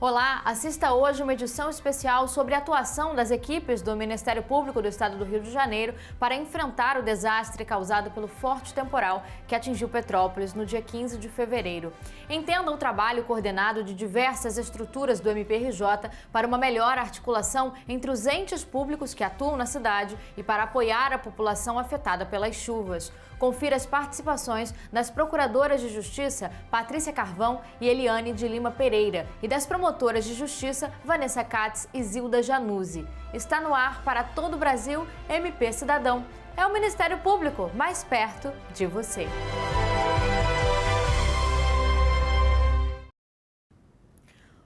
Olá, assista hoje uma edição especial sobre a atuação das equipes do Ministério Público do Estado do Rio de Janeiro para enfrentar o desastre causado pelo forte temporal que atingiu Petrópolis no dia 15 de fevereiro. Entenda o trabalho coordenado de diversas estruturas do MPRJ para uma melhor articulação entre os entes públicos que atuam na cidade e para apoiar a população afetada pelas chuvas. Confira as participações das Procuradoras de Justiça Patrícia Carvão e Eliane de Lima Pereira e das Promotoras de Justiça Vanessa Katz e Zilda Januzzi. Está no ar para todo o Brasil, MP Cidadão. É o Ministério Público mais perto de você.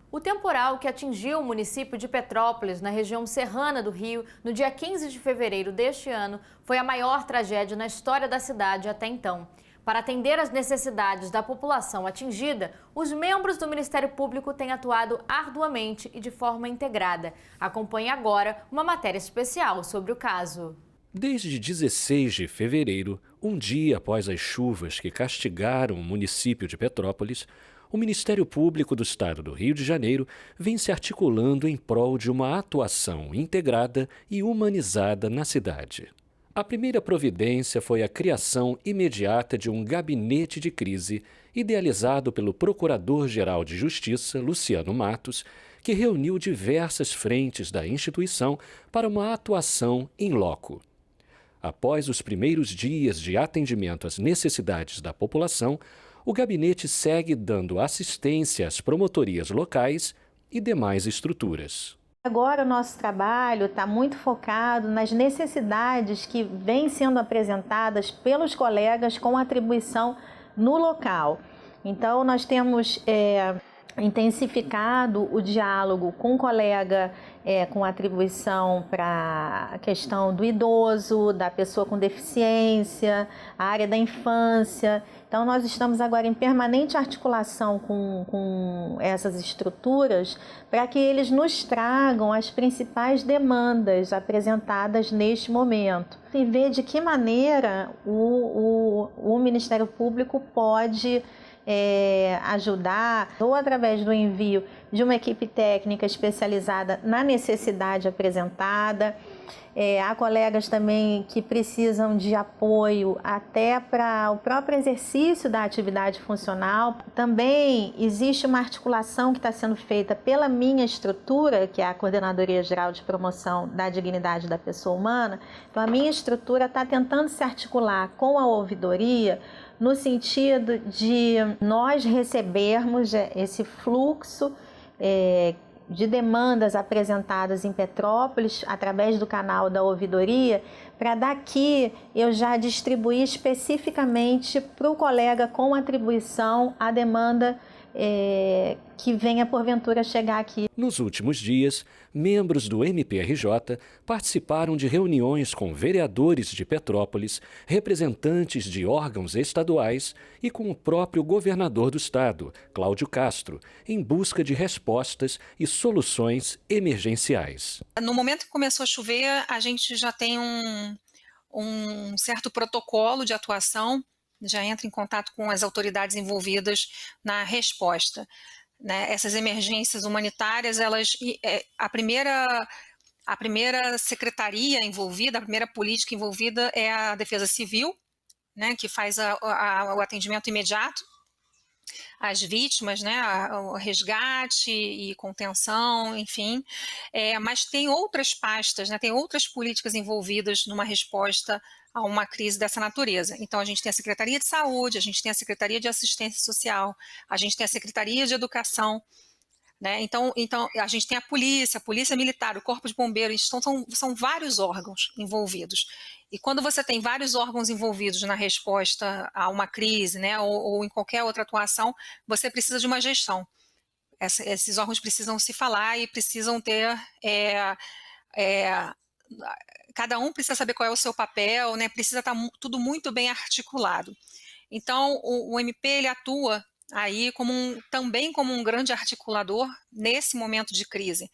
O temporal que atingiu o município de Petrópolis, na região serrana do Rio, no dia 15 de fevereiro deste ano, foi a maior tragédia na história da cidade até então. Para atender às necessidades da população atingida, os membros do Ministério Público têm atuado arduamente e de forma integrada. Acompanhe agora uma matéria especial sobre o caso. Desde 16 de fevereiro, um dia após as chuvas que castigaram o município de Petrópolis, o Ministério Público do Estado do Rio de Janeiro vem se articulando em prol de uma atuação integrada e humanizada na cidade. A primeira providência foi a criação imediata de um gabinete de crise, idealizado pelo Procurador-Geral de Justiça, Luciano Matos, que reuniu diversas frentes da instituição para uma atuação in loco. Após os primeiros dias de atendimento às necessidades da população, o gabinete segue dando assistência às promotorias locais e demais estruturas. Agora o nosso trabalho está muito focado nas necessidades que vêm sendo apresentadas pelos colegas com atribuição no local. Então nós temos intensificado o diálogo com o colega com atribuição para a questão do idoso, da pessoa com deficiência, a área da infância. Então nós estamos agora em permanente articulação com essas estruturas para que eles nos tragam as principais demandas apresentadas neste momento e ver de que maneira o Ministério Público pode ajudar, ou através do envio de uma equipe técnica especializada na necessidade apresentada. Há colegas também que precisam de apoio até para o próprio exercício da atividade funcional. Também existe uma articulação que está sendo feita pela minha estrutura, que é a Coordenadoria Geral de Promoção da Dignidade da Pessoa Humana. Então, a minha estrutura está tentando se articular com a ouvidoria no sentido de nós recebermos esse fluxo de demandas apresentadas em Petrópolis através do canal da ouvidoria, para daqui eu já distribuir especificamente para o colega com atribuição a demanda que venha porventura chegar aqui. Nos últimos dias, membros do MPRJ participaram de reuniões com vereadores de Petrópolis, representantes de órgãos estaduais e com o próprio governador do estado, Cláudio Castro, em busca de respostas e soluções emergenciais. No momento que começou a chover, a gente já tem um certo protocolo de atuação, já entra em contato com as autoridades envolvidas na resposta. Né? Essas emergências humanitárias, a primeira secretaria envolvida, a primeira política envolvida é a Defesa Civil, né, que faz o atendimento imediato às vítimas, né, o resgate e contenção, enfim. Mas tem outras pastas, né, tem outras políticas envolvidas numa resposta a uma crise dessa natureza. Então, a gente tem a Secretaria de Saúde, a gente tem a Secretaria de Assistência Social, a gente tem a Secretaria de Educação, né? Então a gente tem a Polícia Militar, o Corpo de Bombeiros, então são vários órgãos envolvidos. E quando você tem vários órgãos envolvidos na resposta a uma crise, né, ou em qualquer outra atuação, você precisa de uma gestão. Esses órgãos precisam se falar e precisam ter... cada um precisa saber qual é o seu papel, né? Precisa estar tudo muito bem articulado. Então, o MP ele atua aí também como um grande articulador nesse momento de crise.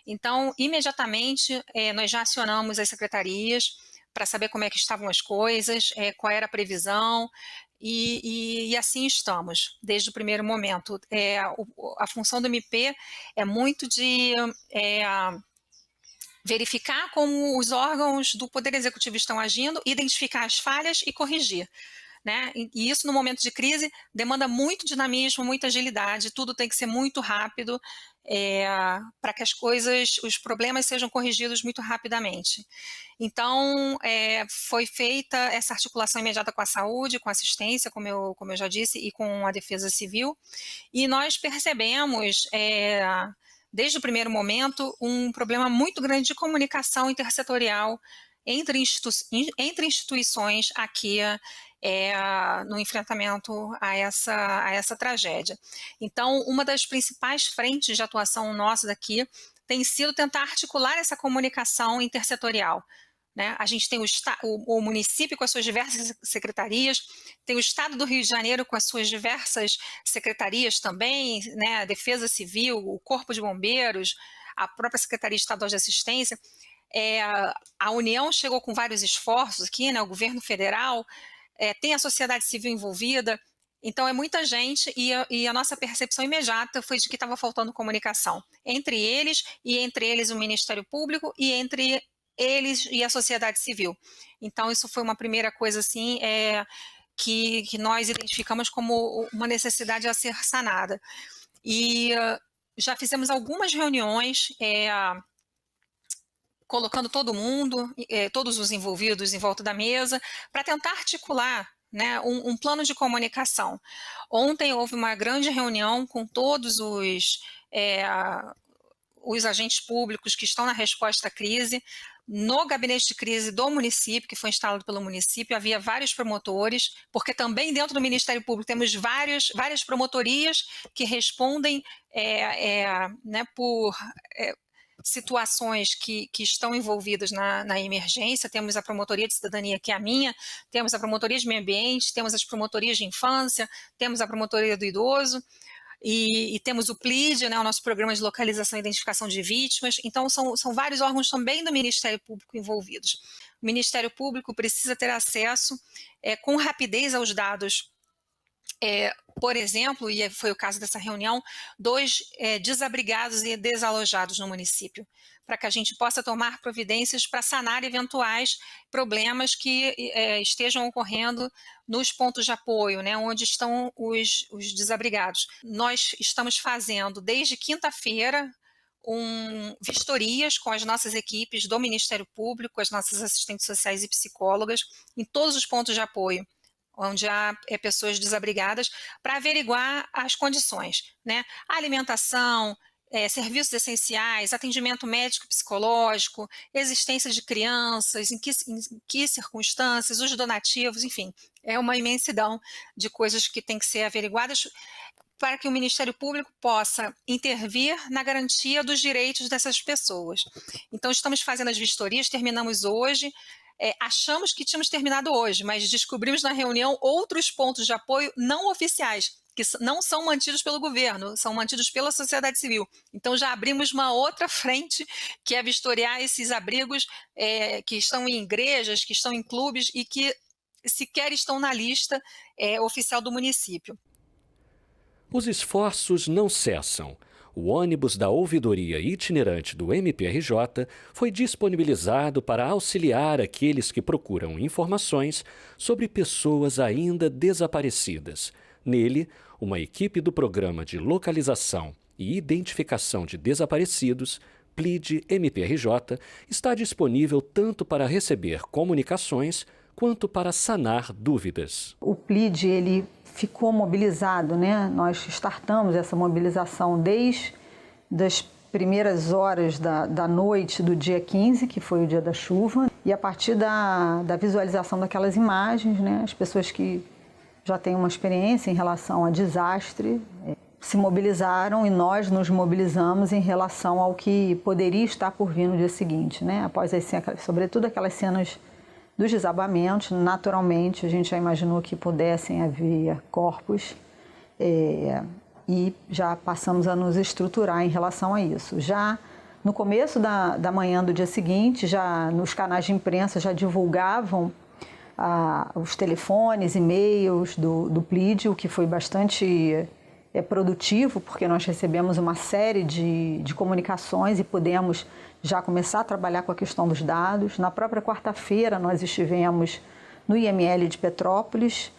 Então, imediatamente, nós já acionamos as secretarias para saber como é que estavam as coisas, qual era a previsão, e assim estamos, desde o primeiro momento. A função do MP é muito de verificar como os órgãos do Poder Executivo estão agindo, identificar as falhas e corrigir. Né? E isso, no momento de crise, demanda muito dinamismo, muita agilidade, tudo tem que ser muito rápido para que os problemas sejam corrigidos muito rapidamente. Então, foi feita essa articulação imediata com a saúde, com a assistência, como eu já disse, e com a defesa civil, e nós percebemos, desde o primeiro momento, um problema muito grande de comunicação intersetorial entre instituições aqui no enfrentamento a essa tragédia. Então, uma das principais frentes de atuação nossa daqui tem sido tentar articular essa comunicação intersetorial. Né? A gente tem o município com as suas diversas secretarias, tem o Estado do Rio de Janeiro com as suas diversas secretarias também, né? A Defesa Civil, o Corpo de Bombeiros, a própria Secretaria Estadual de Assistência. A União chegou com vários esforços aqui, né? O governo federal, tem a sociedade civil envolvida, então é muita gente e a nossa percepção imediata foi de que estava faltando comunicação entre eles o Ministério Público e entre eles e a sociedade civil. Então isso foi uma primeira coisa assim, que nós identificamos como uma necessidade a ser sanada. E já fizemos algumas reuniões colocando todo mundo, todos os envolvidos em volta da mesa, para tentar articular, né, um plano de comunicação. Ontem houve uma grande reunião com todos os agentes públicos que estão na resposta à crise. No gabinete de crise do município, que foi instalado pelo município, havia vários promotores, porque também dentro do Ministério Público temos várias promotorias que respondem né, por situações que estão envolvidas na emergência. Temos a Promotoria de Cidadania, que é a minha, temos a Promotoria de Meio Ambiente, temos as Promotorias de Infância, temos a Promotoria do Idoso, e temos o PLID, né, o nosso Programa de Localização e Identificação de Vítimas. Então, são vários órgãos também do Ministério Público envolvidos. O Ministério Público precisa ter acesso com rapidez aos dados. Por exemplo, e foi o caso dessa reunião, 2 desabrigados e desalojados no município, para que a gente possa tomar providências para sanar eventuais problemas que estejam ocorrendo nos pontos de apoio, né, onde estão os desabrigados. Nós estamos fazendo, desde quinta-feira, vistorias com as nossas equipes do Ministério Público, as nossas assistentes sociais e psicólogas, em todos os pontos de apoio, onde há pessoas desabrigadas, para averiguar as condições, né? A alimentação, serviços essenciais, atendimento médico e psicológico, existência de crianças, em que circunstâncias, os donativos, enfim, é uma imensidão de coisas que têm que ser averiguadas para que o Ministério Público possa intervir na garantia dos direitos dessas pessoas. Então, estamos fazendo as vistorias, terminamos hoje. Achamos que tínhamos terminado hoje, mas descobrimos na reunião outros pontos de apoio não oficiais, que não são mantidos pelo governo, são mantidos pela sociedade civil. Então já abrimos uma outra frente, que é vistoriar esses abrigos que estão em igrejas, que estão em clubes e que sequer estão na lista oficial do município. Os esforços não cessam. O ônibus da ouvidoria itinerante do MPRJ foi disponibilizado para auxiliar aqueles que procuram informações sobre pessoas ainda desaparecidas. Nele, uma equipe do Programa de Localização e Identificação de Desaparecidos, PLID MPRJ, está disponível tanto para receber comunicações quanto para sanar dúvidas. O PLID, ele ficou mobilizado, né? Nós startamos essa mobilização desde as primeiras horas da noite do dia 15, que foi o dia da chuva, e a partir da visualização daquelas imagens, né? As pessoas que já têm uma experiência em relação a desastre se mobilizaram e nós nos mobilizamos em relação ao que poderia estar por vir no dia seguinte, né? Após, sobretudo, aquelas cenas dos desabamentos, naturalmente a gente já imaginou que pudessem haver corpos e já passamos a nos estruturar em relação a isso. Já no começo da manhã do dia seguinte, já nos canais de imprensa já divulgavam os telefones, e-mails do PLID, o que foi bastante produtivo, porque nós recebemos uma série de comunicações e pudemos já começar a trabalhar com a questão dos dados. Na própria quarta-feira, nós estivemos no IML de Petrópolis,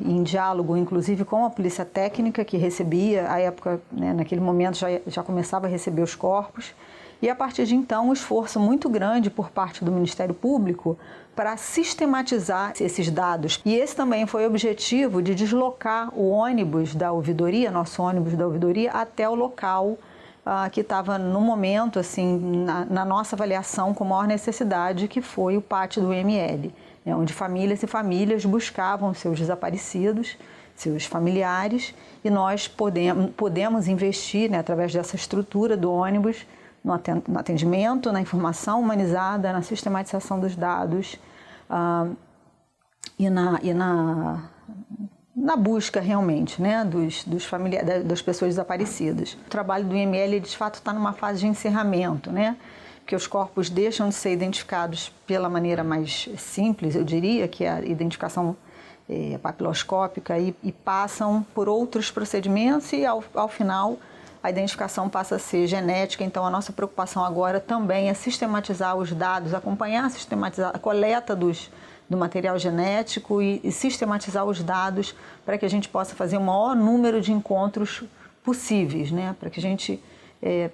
em diálogo, inclusive, com a Polícia Técnica, que recebia, à época, né, naquele momento, já começava a receber os corpos. E, a partir de então, um esforço muito grande por parte do Ministério Público para sistematizar esses dados. E esse também foi o objetivo de deslocar o ônibus da ouvidoria, nosso ônibus da ouvidoria, até o local que estava, no momento, assim, na nossa avaliação, com maior necessidade, que foi o pátio do IML, né, onde famílias e famílias buscavam seus desaparecidos, seus familiares, e nós podemos investir, né, através dessa estrutura do ônibus, no atendimento, na informação humanizada, na sistematização dos dados e na busca realmente, né, dos familiares, das pessoas desaparecidas. O trabalho do IML, de fato, está numa fase de encerramento, né, porque os corpos deixam de ser identificados pela maneira mais simples, eu diria, que é a identificação papiloscópica, e passam por outros procedimentos e, ao final, a identificação passa a ser genética. Então, a nossa preocupação agora também é sistematizar os dados, acompanhar, sistematizar a coleta do material genético e sistematizar os dados para que a gente possa fazer o maior número de encontros possíveis, né? Para que a gente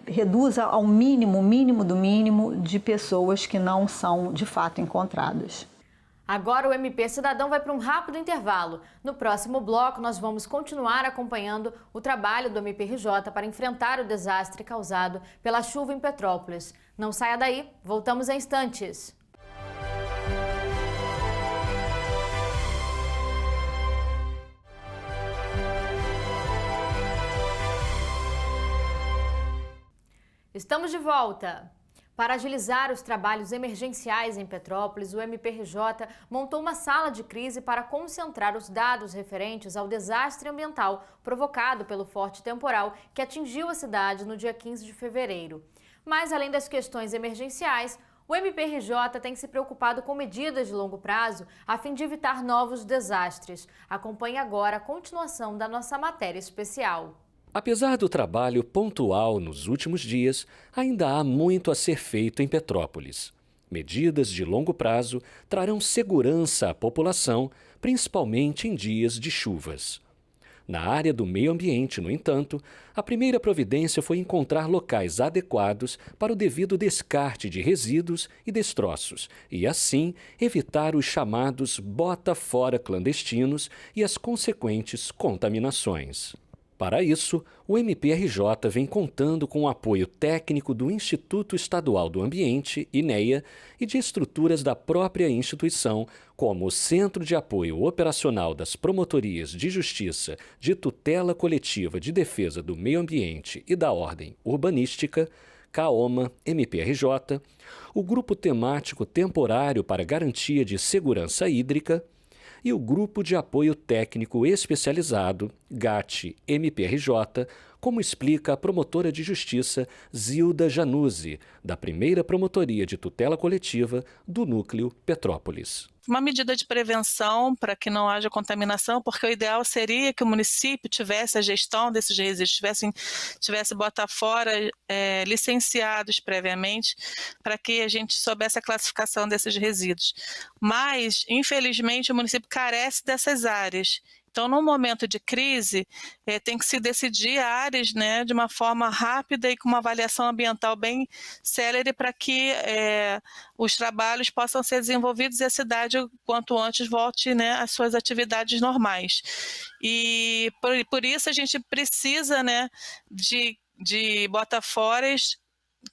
reduza ao mínimo do mínimo de pessoas que não são de fato encontradas. Agora o MP Cidadão vai para um rápido intervalo. No próximo bloco, nós vamos continuar acompanhando o trabalho do MPRJ para enfrentar o desastre causado pela chuva em Petrópolis. Não saia daí, voltamos em instantes. Estamos de volta. Para agilizar os trabalhos emergenciais em Petrópolis, o MPRJ montou uma sala de crise para concentrar os dados referentes ao desastre ambiental provocado pelo forte temporal que atingiu a cidade no dia 15 de fevereiro. Mas, além das questões emergenciais, o MPRJ tem se preocupado com medidas de longo prazo a fim de evitar novos desastres. Acompanhe agora a continuação da nossa matéria especial. Apesar do trabalho pontual nos últimos dias, ainda há muito a ser feito em Petrópolis. Medidas de longo prazo trarão segurança à população, principalmente em dias de chuvas. Na área do meio ambiente, no entanto, a primeira providência foi encontrar locais adequados para o devido descarte de resíduos e destroços e, assim, evitar os chamados bota-fora clandestinos e as consequentes contaminações. Para isso, o MPRJ vem contando com o apoio técnico do Instituto Estadual do Ambiente, INEA, e de estruturas da própria instituição, como o Centro de Apoio Operacional das Promotorias de Justiça de Tutela Coletiva de Defesa do Meio Ambiente e da Ordem Urbanística, CAOMA, MPRJ, o Grupo Temático Temporário para Garantia de Segurança Hídrica, e o Grupo de Apoio Técnico Especializado, GAT-MPRJ, como explica a promotora de justiça Zilda Januzzi, da primeira Promotoria de Tutela Coletiva do Núcleo Petrópolis. Uma medida de prevenção para que não haja contaminação, porque o ideal seria que o município tivesse a gestão desses resíduos, tivesse bota-fora licenciados previamente, para que a gente soubesse a classificação desses resíduos. Mas, infelizmente, o município carece dessas áreas. Então, no momento de crise, tem que se decidir áreas, né, de uma forma rápida e com uma avaliação ambiental bem célere para que os trabalhos possam ser desenvolvidos e a cidade, quanto antes, volte, né, às suas atividades normais. E por isso a gente precisa, né, de bota-foras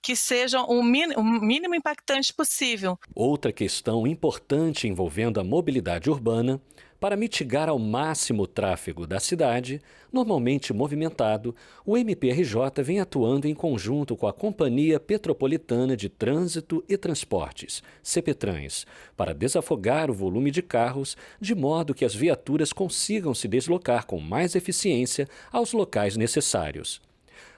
que sejam o mínimo impactante possível. Outra questão importante envolvendo a mobilidade urbana, para mitigar ao máximo o tráfego da cidade, normalmente movimentado, o MPRJ vem atuando em conjunto com a Companhia Petropolitana de Trânsito e Transportes, CPTRANS, para desafogar o volume de carros, de modo que as viaturas consigam se deslocar com mais eficiência aos locais necessários.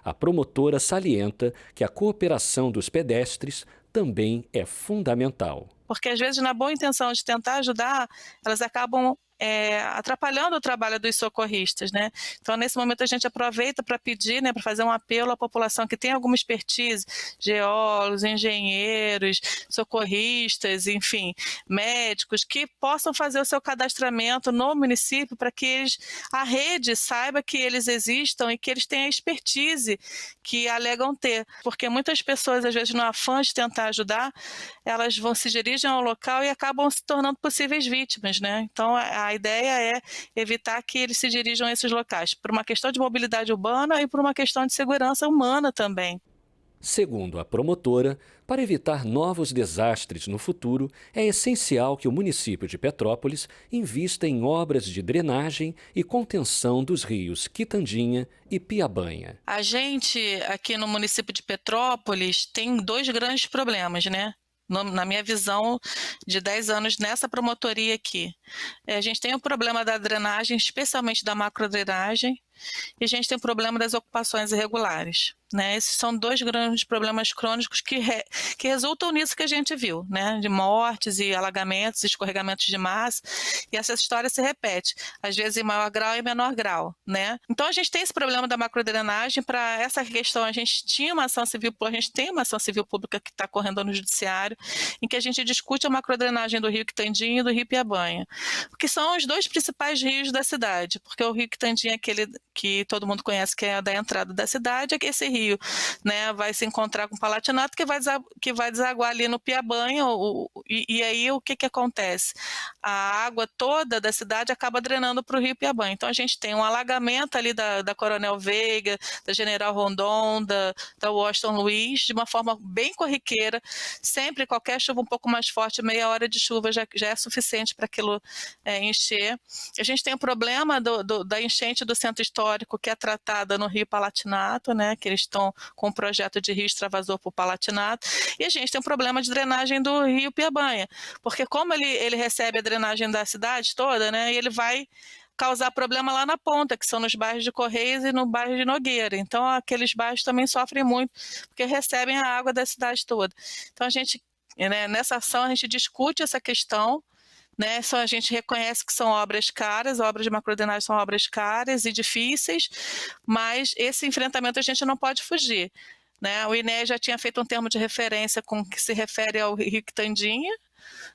A promotora salienta que a cooperação dos pedestres também é fundamental. Porque às vezes na boa intenção de tentar ajudar, elas acabam atrapalhando o trabalho dos socorristas, né? Então, nesse momento, a gente aproveita para pedir, né, para fazer um apelo à população que tem alguma expertise, geólogos, engenheiros, socorristas, enfim, médicos, que possam fazer o seu cadastramento no município para que a rede saiba que eles existam e que eles têm a expertise que alegam ter. Porque muitas pessoas, às vezes, no afã de tentar ajudar, elas se dirigem ao local e acabam se tornando possíveis vítimas, né? Então, a ideia é evitar que eles se dirijam a esses locais, por uma questão de mobilidade urbana e por uma questão de segurança humana também. Segundo a promotora, para evitar novos desastres no futuro, é essencial que o município de Petrópolis invista em obras de drenagem e contenção dos rios Quitandinha e Piabanha. A gente, aqui no município de Petrópolis, tem 2 grandes problemas, né? Na minha visão de 10 anos nessa promotoria aqui. A gente tem o problema da drenagem, especialmente da macrodrenagem, e a gente tem o problema das ocupações irregulares, né? Esses são 2 grandes problemas crônicos que resultam nisso que a gente viu, né? De mortes e alagamentos, escorregamentos de massa, e essa história se repete, às vezes em maior grau e menor grau, né? Então a gente tem esse problema da macrodrenagem. Para essa questão a gente tem uma ação civil pública que está correndo no judiciário, em que a gente discute a macrodrenagem do rio Quitandinha e do rio Piabanha, que são os 2 principais rios da cidade, porque o rio Quitandinha é aquele que todo mundo conhece, que é da entrada da cidade, é que esse rio, né, vai se encontrar com o Palatinato, que vai desaguar ali no Piabanha, e aí o que acontece? A água toda da cidade acaba drenando para o rio Piabanha. Então a gente tem um alagamento ali da Coronel Veiga, da General Rondon, da Washington Luiz, de uma forma bem corriqueira. Sempre qualquer chuva um pouco mais forte, meia hora de chuva já é suficiente para aquilo encher. A gente tem o problema da enchente do centro histórico, que é tratada no rio Palatinato, né, que eles estão com um projeto de rio extravasor para o Palatinato, e a gente tem um problema de drenagem do rio Piabanha, porque como ele recebe a drenagem da cidade toda, né, e ele vai causar problema lá na ponta, que são nos bairros de Correios e no bairro de Nogueira. Então, aqueles bairros também sofrem muito, porque recebem a água da cidade toda. Então, a gente, né, nessa ação, a gente discute essa questão, né? A gente reconhece que são obras caras, obras de macrodrenagem são obras caras e difíceis, mas esse enfrentamento a gente não pode fugir, né? O INEA já tinha feito um termo de referência com que se refere ao rio Quitandinha,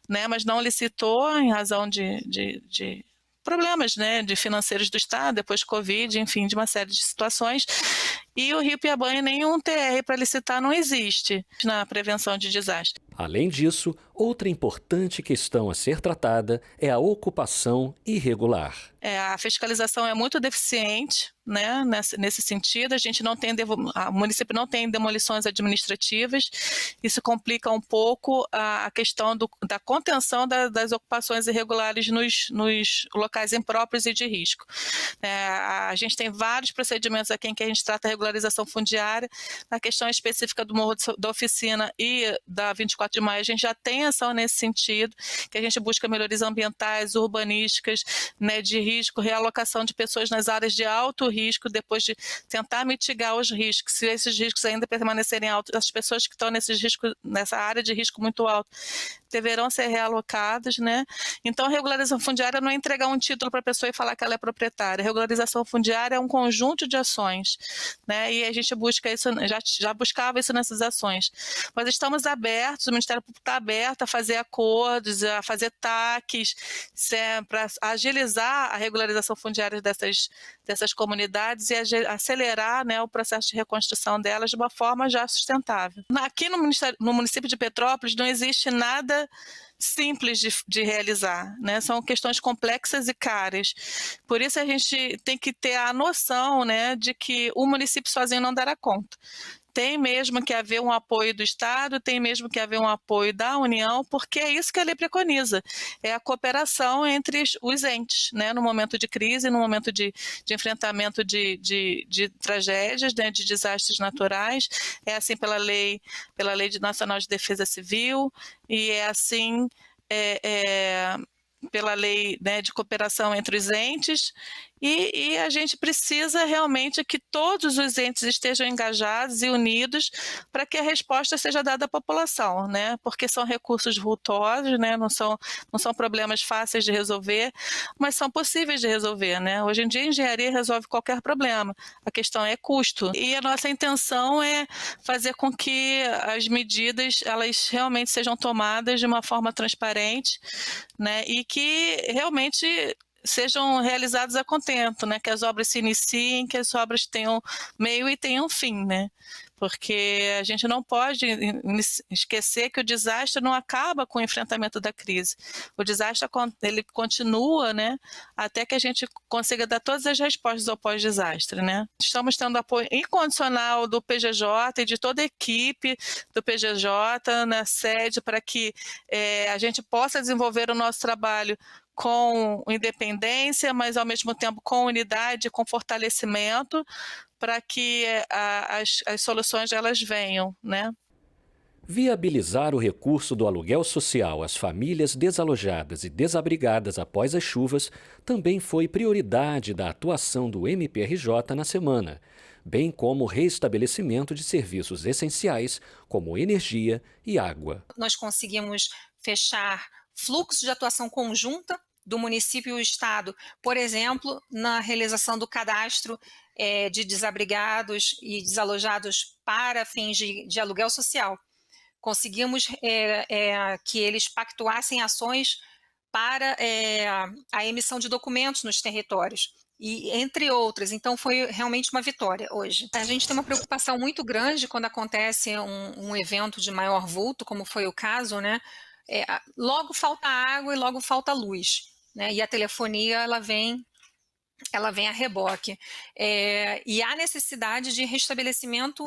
né? Mas não licitou em razão de problemas, né, de financeiros do Estado, depois Covid, enfim, de uma série de situações. E o rio Piabanha, nenhum TR para licitar não existe na prevenção de desastre. Além disso, outra importante questão a ser tratada é a ocupação irregular. A fiscalização é muito deficiente, né, nesse sentido. A gente não tem, o município não tem demolições administrativas. Isso complica um pouco a questão da contenção das ocupações irregulares nos locais impróprios e de risco. A gente tem vários procedimentos aqui em que a gente trata a regularização fundiária. Na questão específica do Morro da Oficina e da 24 de maio, a gente já tem ação nesse sentido, que a gente busca melhorias ambientais, urbanísticas, né, de risco, realocação de pessoas nas áreas de alto risco, depois de tentar mitigar os riscos. Se esses riscos ainda permanecerem altos, as pessoas que estão nessa área de risco muito alto deverão ser realocadas, né? Então, a regularização fundiária não é entregar um título para a pessoa e falar que ela é proprietária. A regularização fundiária é um conjunto de ações, né? E a gente busca isso, já buscava isso nessas ações. Mas estamos abertos, o Ministério Público está aberto a fazer acordos, a fazer TACs, para agilizar a regularização fundiária dessas comunidades e acelerar, né, o processo de reconstrução delas de uma forma já sustentável. Aqui no município de Petrópolis não existe nada simples de realizar, né? São questões complexas e caras. Por isso a gente tem que ter a noção, né, de que o município sozinho não dará conta. Tem mesmo que haver um apoio do Estado, tem mesmo que haver um apoio da União, porque é isso que a lei preconiza, é a cooperação entre os entes, né, no momento de crise, no momento de enfrentamento de tragédias, né, de desastres naturais. É assim pela Lei Nacional de Defesa Civil, e é assim pela lei, né, de cooperação entre os entes, E a gente precisa realmente que todos os entes estejam engajados e unidos para que a resposta seja dada à população, né? Porque são recursos vultosos, né? Não são problemas fáceis de resolver, mas são possíveis de resolver, né? Hoje em dia a engenharia resolve qualquer problema, a questão é custo. E a nossa intenção é fazer com que as medidas elas realmente sejam tomadas de uma forma transparente, né? E que realmente sejam realizados a contento, né? Que as obras se iniciem, que as obras tenham meio e tenham fim, né? Porque a gente não pode esquecer que o desastre não acaba com o enfrentamento da crise. O desastre ele continua, né? Até que a gente consiga dar todas as respostas ao pós-desastre, né? Estamos tendo apoio incondicional do PGJ e de toda a equipe do PGJ na sede para que a gente possa desenvolver o nosso trabalho com independência, mas ao mesmo tempo com unidade, com fortalecimento, para que as soluções elas venham, né? Viabilizar o recurso do aluguel social às famílias desalojadas e desabrigadas após as chuvas também foi prioridade da atuação do MPRJ na semana, bem como o restabelecimento de serviços essenciais como energia e água. Nós conseguimos fechar fluxo de atuação conjunta do município e o Estado, por exemplo, na realização do cadastro de desabrigados e desalojados para fins de aluguel social. Conseguimos que eles pactuassem ações para a emissão de documentos nos territórios, e entre outras. Então foi realmente uma vitória hoje. A gente tem uma preocupação muito grande quando acontece um evento de maior vulto, como foi o caso, né? Logo falta água e logo falta luz, né? E a telefonia ela vem a reboque. E há necessidade de restabelecimento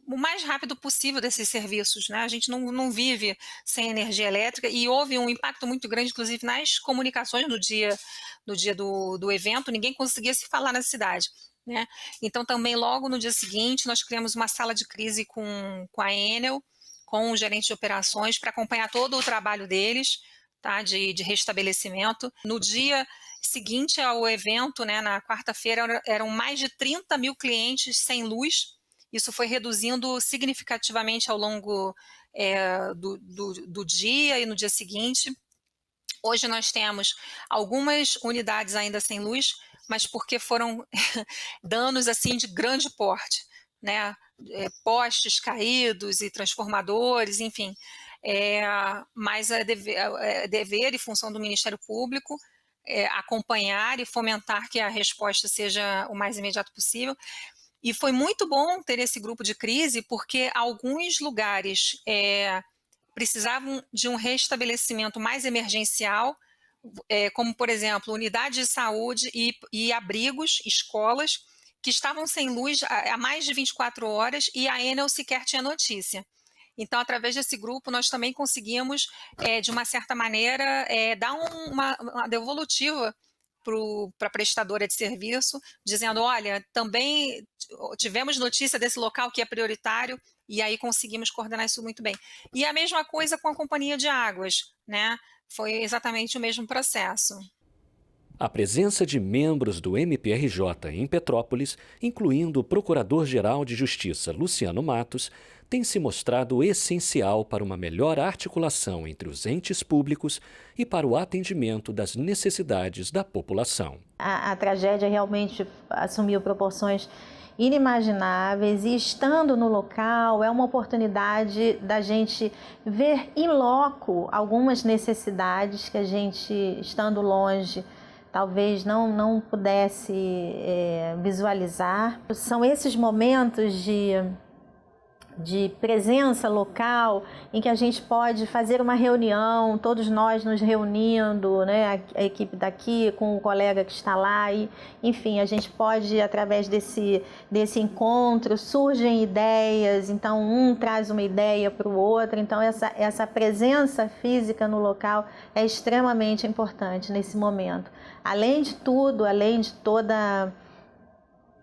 o mais rápido possível desses serviços, né? A gente não vive sem energia elétrica e houve um impacto muito grande, inclusive nas comunicações no dia do evento, ninguém conseguia se falar na cidade, né? Então também logo no dia seguinte nós criamos uma sala de crise com a Enel, com o gerente de operações para acompanhar todo o trabalho deles, tá? De restabelecimento. No dia seguinte ao evento, né, na quarta-feira, eram mais de 30 mil clientes sem luz. Isso foi reduzindo significativamente ao longo do dia e no dia seguinte. Hoje nós temos algumas unidades ainda sem luz, mas porque foram danos assim de grande porte, né? Postes caídos e transformadores, enfim. Mas é dever e função do Ministério Público acompanhar e fomentar que a resposta seja o mais imediato possível. E foi muito bom ter esse grupo de crise, porque alguns lugares precisavam de um restabelecimento mais emergencial, como, por exemplo, unidades de saúde e abrigos, escolas, que estavam sem luz há mais de 24 horas e a Enel sequer tinha notícia. Então, através desse grupo, nós também conseguimos, de uma certa maneira, dar uma devolutiva para a prestadora de serviço, dizendo, olha, também tivemos notícia desse local que é prioritário, e aí conseguimos coordenar isso muito bem. E a mesma coisa com a Companhia de Águas, né? Foi exatamente o mesmo processo. A presença de membros do MPRJ em Petrópolis, incluindo o Procurador-Geral de Justiça Luciano Matos, tem se mostrado essencial para uma melhor articulação entre os entes públicos e para o atendimento das necessidades da população. A tragédia realmente assumiu proporções inimagináveis e, estando no local, é uma oportunidade da gente ver in loco algumas necessidades que a gente, estando longe, talvez não pudesse visualizar. São esses momentos de presença local em que a gente pode fazer uma reunião, todos nós nos reunindo, né, a equipe daqui com o colega que está lá, e enfim, a gente pode, através desse encontro, surgem ideias, então um traz uma ideia para o outro, então essa presença física no local é extremamente importante nesse momento. Além de tudo, além de toda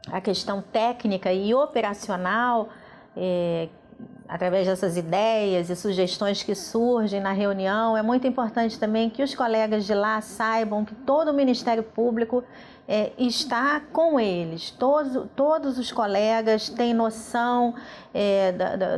a questão técnica e operacional, através dessas ideias e sugestões que surgem na reunião, é muito importante também que os colegas de lá saibam que todo o Ministério Público está com eles. Todos os colegas têm noção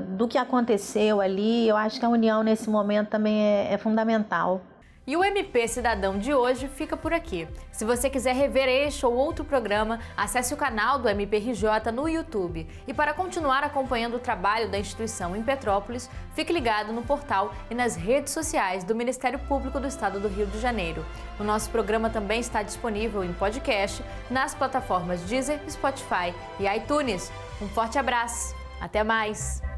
do que aconteceu ali. Eu acho que a união nesse momento também é fundamental. E o MP Cidadão de hoje fica por aqui. Se você quiser rever este ou outro programa, acesse o canal do MPRJ no YouTube. E para continuar acompanhando o trabalho da instituição em Petrópolis, fique ligado no portal e nas redes sociais do Ministério Público do Estado do Rio de Janeiro. O nosso programa também está disponível em podcast nas plataformas Deezer, Spotify e iTunes. Um forte abraço. Até mais!